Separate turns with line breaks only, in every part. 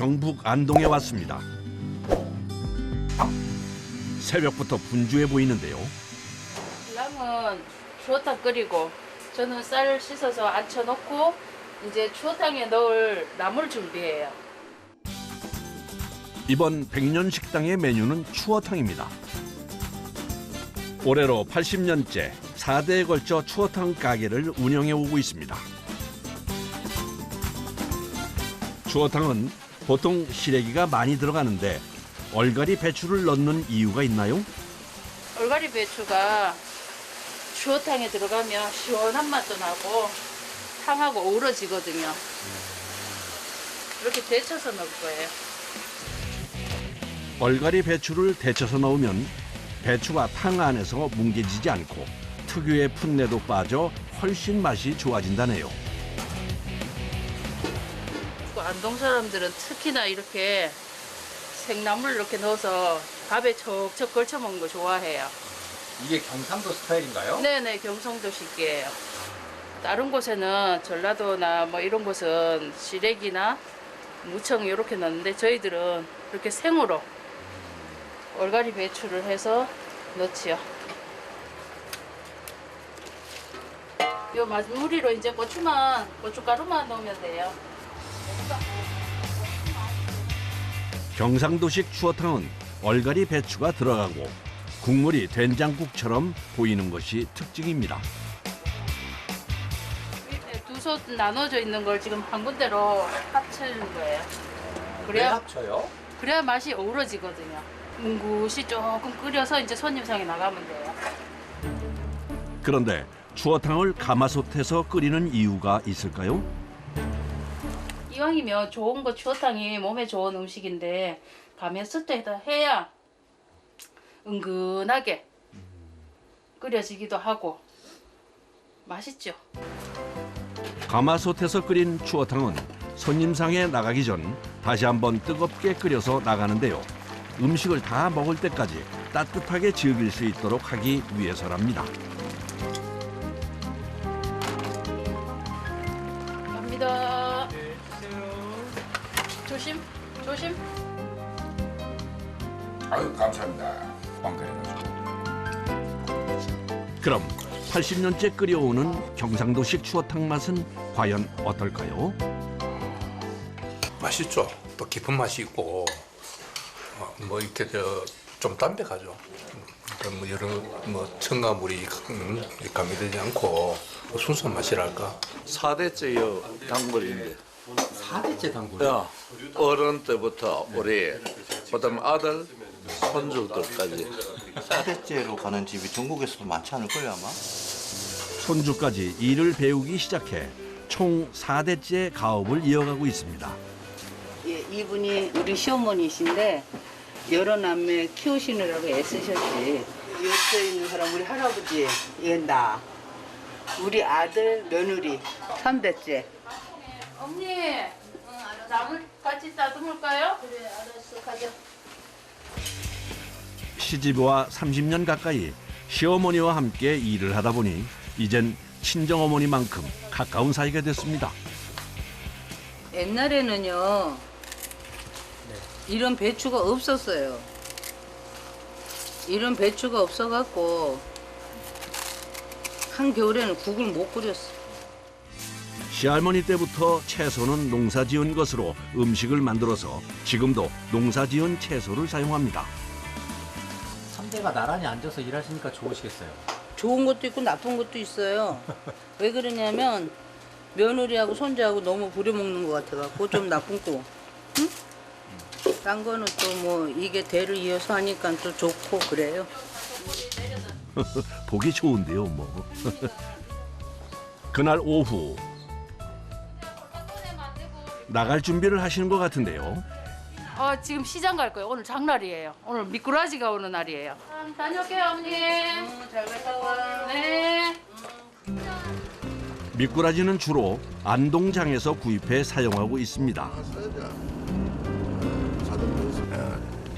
경북 안동에 왔습니다. 새벽부터 분주해 보이는데요.
신랑은 추어탕 끓이고 저는 쌀 씻어서 앉혀놓고 이제 추어탕에 넣을 나물 준비해요.
이번 백년 식당의 메뉴는 추어탕입니다. 올해로 80년째 4대에 걸쳐 추어탕 가게를 운영해 오고 있습니다. 추어탕은 보통 시래기가 많이 들어가는데 얼갈이 배추를 넣는 이유가 있나요?
얼갈이 배추가 추어탕에 들어가면 시원한 맛도 나고 탕하고 어우러지거든요. 이렇게 데쳐서 넣을 거예요.
얼갈이 배추를 데쳐서 넣으면 배추가 탕 안에서 뭉개지지 않고 특유의 풋내도 빠져 훨씬 맛이 좋아진다네요.
안동 사람들은 특히나 이렇게 생나물 이렇게 넣어서 밥에 척척 걸쳐 먹는 거 좋아해요.
이게 경상도 스타일인가요?
네네, 경상도식이에요. 다른 곳에는 전라도나 뭐 이런 곳은 시래기나 무청 이렇게 넣는데 저희들은 이렇게 생으로 얼갈이 배추를 해서 넣지요. 요 마무리로 이제 고춧가루만 넣으면 돼요.
경상도식 추어탕은 얼갈이 배추가 들어가고 국물이 된장국처럼 보이는 것이 특징입니다.
두 솥 나눠져 있는 걸 지금 한 군데로 합치는 거예요.
왜 합쳐요?
그래야 맛이 어우러지거든요. 뭉굿이 조금 끓여서 이제 손님상에 나가면 돼요.
그런데 추어탕을 가마솥에서 끓이는 이유가 있을까요?
이왕이면 좋은 거 추어탕이 몸에 좋은 음식인데 가마솥에다 해야 은근하게 끓여지기도 하고 맛있죠.
가마솥에서 끓인 추어탕은 손님상에 나가기 전 다시 한번 뜨겁게 끓여서 나가는데요. 음식을 다 먹을 때까지 따뜻하게 즐길 수 있도록 하기 위해서랍니다.
갑니다. 조심, 조심.
아유 감사합니다. 왕가래가지고.
그럼 80년째 끓여오는 경상도식 추어탕 맛은 과연 어떨까요?
맛있죠. 또 깊은 맛이 있고 뭐 이렇게 좀 담백하죠. 뭐 여러 뭐 첨가물이 가미되지 않고 순수한 맛이랄까.
4대째요 단골인데.
4대째 단골.
야, 어른 때부터 우리 그다음 아들 손주들까지.
4대째로 가는 집이 전국에서도 많지 않을걸요 아마?
손주까지 일을 배우기 시작해 총 4대째 가업을 이어가고 있습니다.
예, 이분이 우리 시어머니이신데 여러 남매 키우시느라고 애쓰셨지. 옆에 있는 사람 우리 할아버지, 얘 나, 우리 아들 며느리 3대째.
언니, 나물 같이 다듬을까요? 그래, 알았어. 가자.
시집와 30년 가까이 시어머니와 함께 일을 하다 보니 이젠 친정어머니만큼 가까운 사이가 됐습니다.
옛날에는요, 이런 배추가 없었어요. 이런 배추가 없어갖고 한겨울에는 국을 못 끓였어.
시할머니 때부터 채소는 농사지은 것으로 음식을 만들어서 지금도 농사지은 채소를 사용합니다.
3대가 나란히 앉아서 일하시니까 좋으시겠어요.
좋은 것도 있고 나쁜 것도 있어요. 왜 그러냐면 며느리하고 손자하고 너무 부려먹는 것 같아갖고 좀 나쁜 거. 응? 딴 거는 또 뭐 이게 대를 이어서 하니까 또 좋고 그래요.
보기 좋은데요, 뭐. 그날 오후 나갈 준비를 하시는 것 같은데요.
지금 시장 갈 거예요. 오늘 장날이에요. 오늘 미꾸라지가 오는 날이에요. 다녀올게요, 어머니.
잘 갔다 와.
네.
미꾸라지는 주로 안동장에서 구입해 사용하고 있습니다.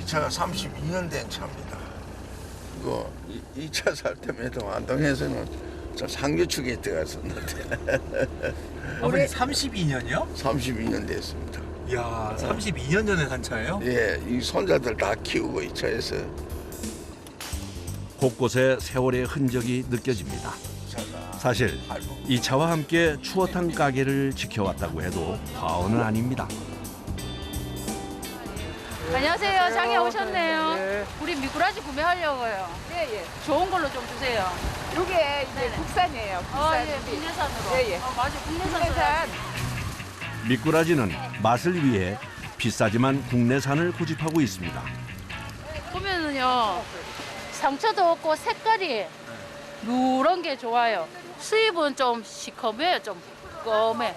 이 차가 32년 된 차입니다. 이거 이 차 살 때에도 안동에서는 저 상류축에 들어갔었는데
아버님 32년이요?
32년 됐습니다.
이야, 32년 전에 산 차예요?
예, 이 손자들 다 키우고 이 차에서.
곳곳에 세월의 흔적이 느껴집니다. 사실 이 차와 함께 추어탕 가게를 지켜왔다고 해도 과언은 아닙니다.
안녕하세요. 장에 오셨네요. 우리 미꾸라지 구매하려고요.
예.
좋은 걸로 좀 주세요.
이게 이제 국산이에요. 국산.
예, 국내산으로.
예.
맞아, 국내산.
국내산.
미꾸라지는 맛을 위해 비싸지만 국내산을 고집하고 있습니다.
보면은요, 상처도 없고 색깔이 누런 게 좋아요. 수입은 좀 시커매요, 좀 검해.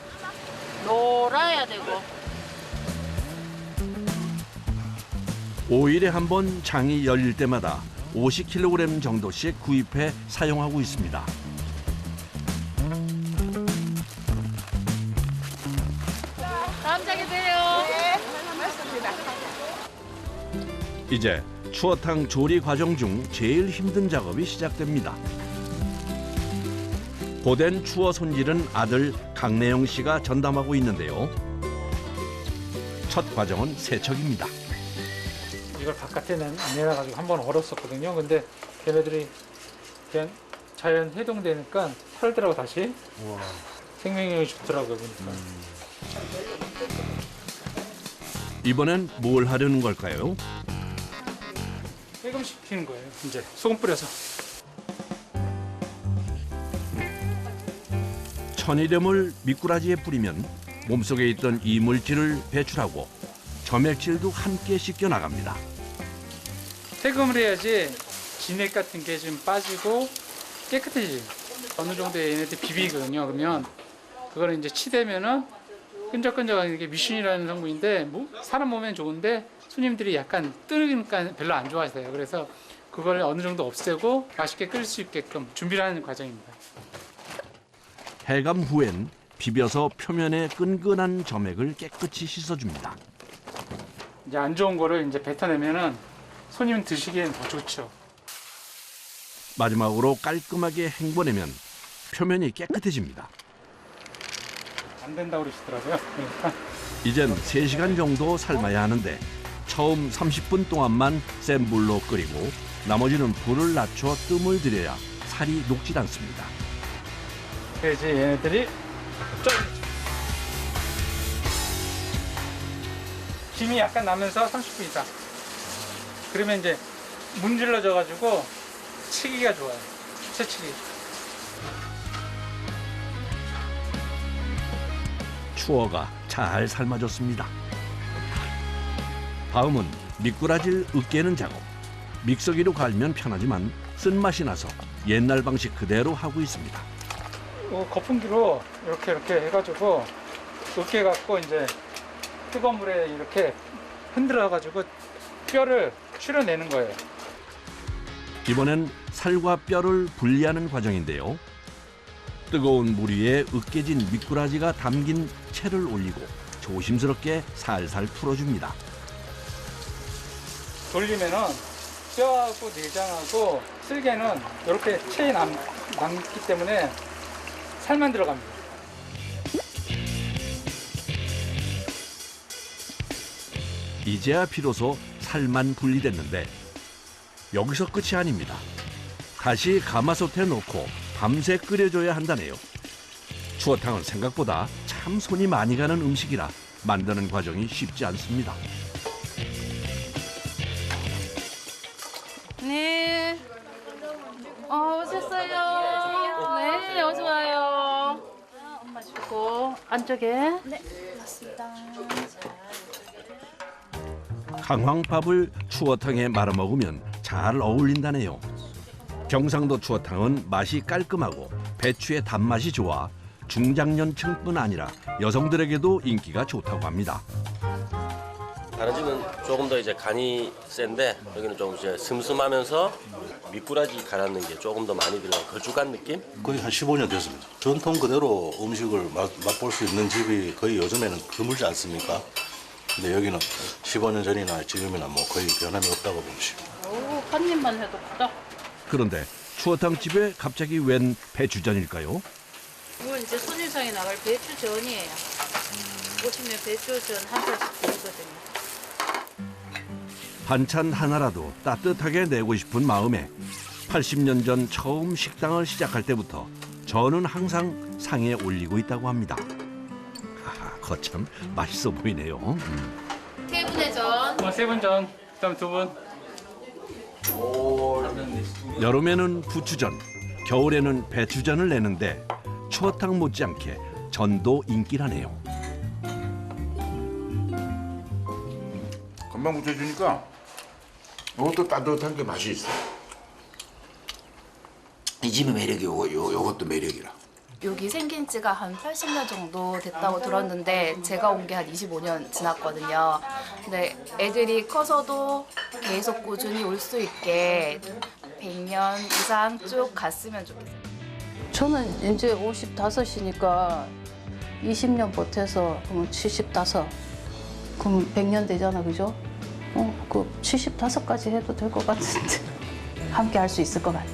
노라야 되고.
5일에 한 번 장이 열릴 때마다 50kg 정도씩 구입해 사용하고 있습니다.
다음 장에 봬요.
네, 맞습니다.
이제 추어탕 조리 과정 중 제일 힘든 작업이 시작됩니다. 고된 추어 손질은 아들 강내영 씨가 전담하고 있는데요. 첫 과정은 세척입니다.
이걸 바깥에 내놔가지고 한번 얼었었거든요. 근데 걔네들이 그냥 자연 해동되니까 살더라고 다시. 생명력이 좋더라고요, 보니까.
이번엔 뭘 하려는 걸까요?
해금시키는 거예요. 이제 소금 뿌려서.
천일염을 미꾸라지에 뿌리면 몸속에 있던 이물질을 배출하고 점액질도 함께 씻겨 나갑니다.
세금을 해야지 진액 같은 게 좀 빠지고 깨끗해져요. 어느 정도 얘네들 비비거든요. 그러면 그거를 이제 치대면은 끈적끈적한 게 미신이라는 성분인데 사람 몸엔 좋은데 손님들이 약간 뜨니까 별로 안 좋아하세요. 그래서 그걸 어느 정도 없애고 맛있게 끓일 수 있게끔 준비를 하는 과정입니다.
해감 후엔 비벼서 표면에 끈끈한 점액을 깨끗이 씻어줍니다.
이제 안 좋은 거를 이제 뱉어내면은 손님 드시기엔 더 좋죠.
마지막으로 깔끔하게 헹궈내면 표면이 깨끗해집니다.
안 된다고 그러시더라고요. 그러니까
이젠 3시간 정도 삶아야 하는데 처음 30분 동안만 센 불로 끓이고 나머지는 불을 낮춰 뜸을 들여야 살이 녹질 않습니다.
그래서 얘네들이 좀 김이 약간 나면서 30분 있다. 그러면 이제 문질러져 가지고 치기가 좋아요. 채치기.
추어가 잘 삶아졌습니다. 다음은 미꾸라지를 으깨는 작업. 믹서기로 갈면 편하지만 쓴맛이 나서 옛날 방식 그대로 하고 있습니다.
거품기로 이렇게 해가지고 으깨갖고 이제 뜨거운 물에 이렇게 흔들어가지고 뼈를 추려내는 거예요.
이번엔 살과 뼈를 분리하는 과정인데요. 뜨거운 물 위에 으깨진 미꾸라지가 담긴 채를 올리고 조심스럽게 살살 풀어줍니다.
돌리면은 뼈하고 내장하고 쓸개는 이렇게 채에 남기 때문에 살만 들어갑니다.
이제야 비로소 살만 분리됐는데 여기서 끝이 아닙니다. 다시 가마솥에 넣고 밤새 끓여줘야 한다네요. 추어탕은 생각보다 참 손이 많이 가는 음식이라 만드는 과정이 쉽지 않습니다.
네. 오셨어요. 네, 어서 와요. 엄마 주고 안쪽에. 네, 맞습니다.
강황밥을 추어탕에 말아 먹으면 잘 어울린다네요. 경상도 추어탕은 맛이 깔끔하고 배추의 단맛이 좋아 중장년층뿐 아니라 여성들에게도 인기가 좋다고 합니다.
다른 집은 조금 더 이제 간이 센데 여기는 좀 이제 슴슴하면서 미꾸라지 갈았는 게 조금 더 많이 들어간 걸쭉한 느낌?
거의 한 15년 됐습니다. 전통 그대로 음식을 맛볼 수 있는 집이 거의 요즘에는 드물지 않습니까? 근데 여기는 15년 전이나 지금이나 뭐 거의 변함이 없다고 봅시다.
오, 한 입만 해도 크다.
그런데 추어탕집에 갑자기 웬 배추전일까요?
이건 이제 손님상에 나갈 배추전이에요. 보시면 배추전 한 살씩 보이거든요.
반찬 하나라도 따뜻하게 내고 싶은 마음에 80년 전 처음 식당을 시작할 때부터 저는 항상 상에 올리고 있다고 합니다. 하하, 거참 맛있어 보이네요.
세 분의 전.
3분 전, 그다음 2분.
여름에는 부추전, 겨울에는 배추전을 내는데 추어탕 못지않게 전도 인기라네요.
금방 묻혀주니까 이것도 따뜻한 게 맛이 있어. 이 집의 매력이 요것도 매력이라.
여기 생긴 지가 한 80년 정도 됐다고 들었는데 제가 온 게 한 25년 지났거든요. 근데 애들이 커서도 계속 꾸준히 올 수 있게 100년 이상 쭉 갔으면 좋겠어요.
저는 이제 55이니까 20년 버텨서 그러면 75. 그럼 100년 되잖아, 그죠? 그 75까지 해도 될 것 같은데 함께 할 수 있을 것 같아.